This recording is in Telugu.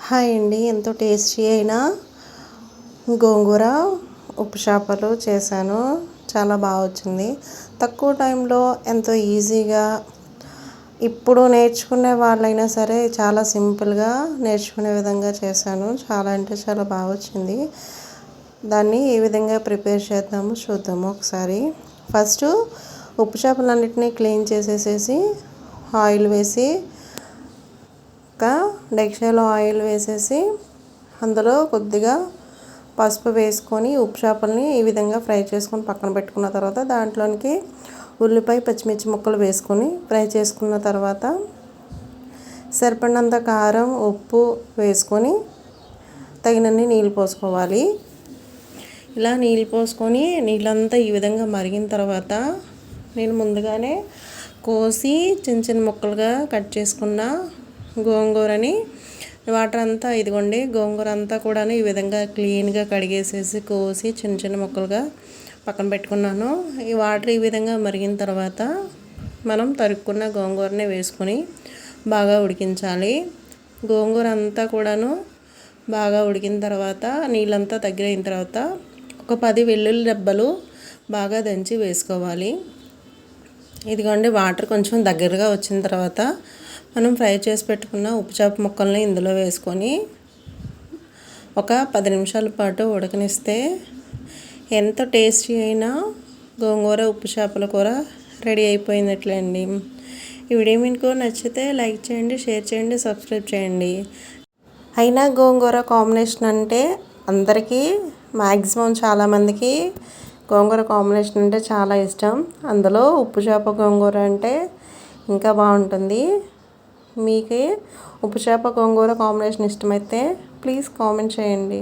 హాయ్ అండి, ఎంతో టేస్టీ అయిన గోంగూర ఉప్పు చేపలు చేశాను. చాలా బాగా వచ్చింది. తక్కువ టైంలో ఎంతో ఈజీగా ఇప్పుడు నేర్చుకునే వాళ్ళైనా సరే చాలా సింపుల్గా నేర్చుకునే విధంగా చేశాను. చాలా అంటే చాలా బాగా వచ్చింది. దాన్ని ఏ విధంగా ప్రిపేర్ చేద్దాము చూద్దాము ఒకసారి. ఫస్ట్ ఉప్పు చేపలన్నిటినీ క్లీన్ చేసేసేసి ఆయిల్ వేసి ఒక డెక్షాలో ఆయిల్ వేసేసి అందులో కొద్దిగా పసుపు వేసుకొని ఉప్పు చేపల్ని ఈ విధంగా ఫ్రై చేసుకొని పక్కన పెట్టుకున్న తర్వాత దాంట్లోనికి ఉల్లిపాయ పచ్చిమిర్చి ముక్కలు వేసుకొని ఫ్రై చేసుకున్న తర్వాత సరిపడినంత కారం ఉప్పు వేసుకొని తగినన్ని నీళ్ళు పోసుకోవాలి. ఇలా నీళ్ళు పోసుకొని నీళ్ళంతా ఈ విధంగా మరిగిన తర్వాత నేను ముందుగానే కోసి చిన్న చిన్న ముక్కలుగా కట్ చేసుకున్న గోంగూరని వాటర్ అంతా ఇదిగోండి, గోంగూర అంతా కూడా ఈ విధంగా క్లీన్గా కడిగేసేసి కోసి చిన్న చిన్న ముక్కలుగా పక్కన పెట్టుకున్నాను. ఈ వాటర్ ఈ విధంగా మరిగిన తర్వాత మనం తరుక్కున్న గోంగూరని వేసుకొని బాగా ఉడికించాలి. గోంగూర అంతా కూడాను బాగా ఉడికిన తర్వాత నీళ్ళంతా తగ్గిన తర్వాత ఒక 10 వెల్లుల్లి రెబ్బలు బాగా దంచి వేసుకోవాలి. ఇదిగోండి, వాటర్ కొంచెం దగ్గరగా వచ్చిన తర్వాత మనం ఫ్రై చేసి పెట్టుకున్న ఉప్పు చేప ముక్కల్ని ఇందులో వేసుకొని ఒక 10 నిమిషాల పాటు ఉడకనిస్తే ఎంత టేస్టీ అయినా గోంగూర ఉప్పు చేపల కూర రెడీ అయిపోయినట్లే అండి. ఈ వీడియో మీకు నచ్చితే లైక్ చేయండి, షేర్ చేయండి, సబ్స్క్రైబ్ చేయండి. అయినా గోంగూర కాంబినేషన్ అంటే అందరికీ మ్యాక్సిమం చాలామందికి గోంగూర కాంబినేషన్ అంటే చాలా ఇష్టం. అందులో ఉప్పు చేప గోంగూర అంటే ఇంకా బాగుంటుంది. మీకు ఉప్పు చేప గోంగూర కాంబినేషన్ ఇష్టమైతే ప్లీజ్ కామెంట్ చేయండి.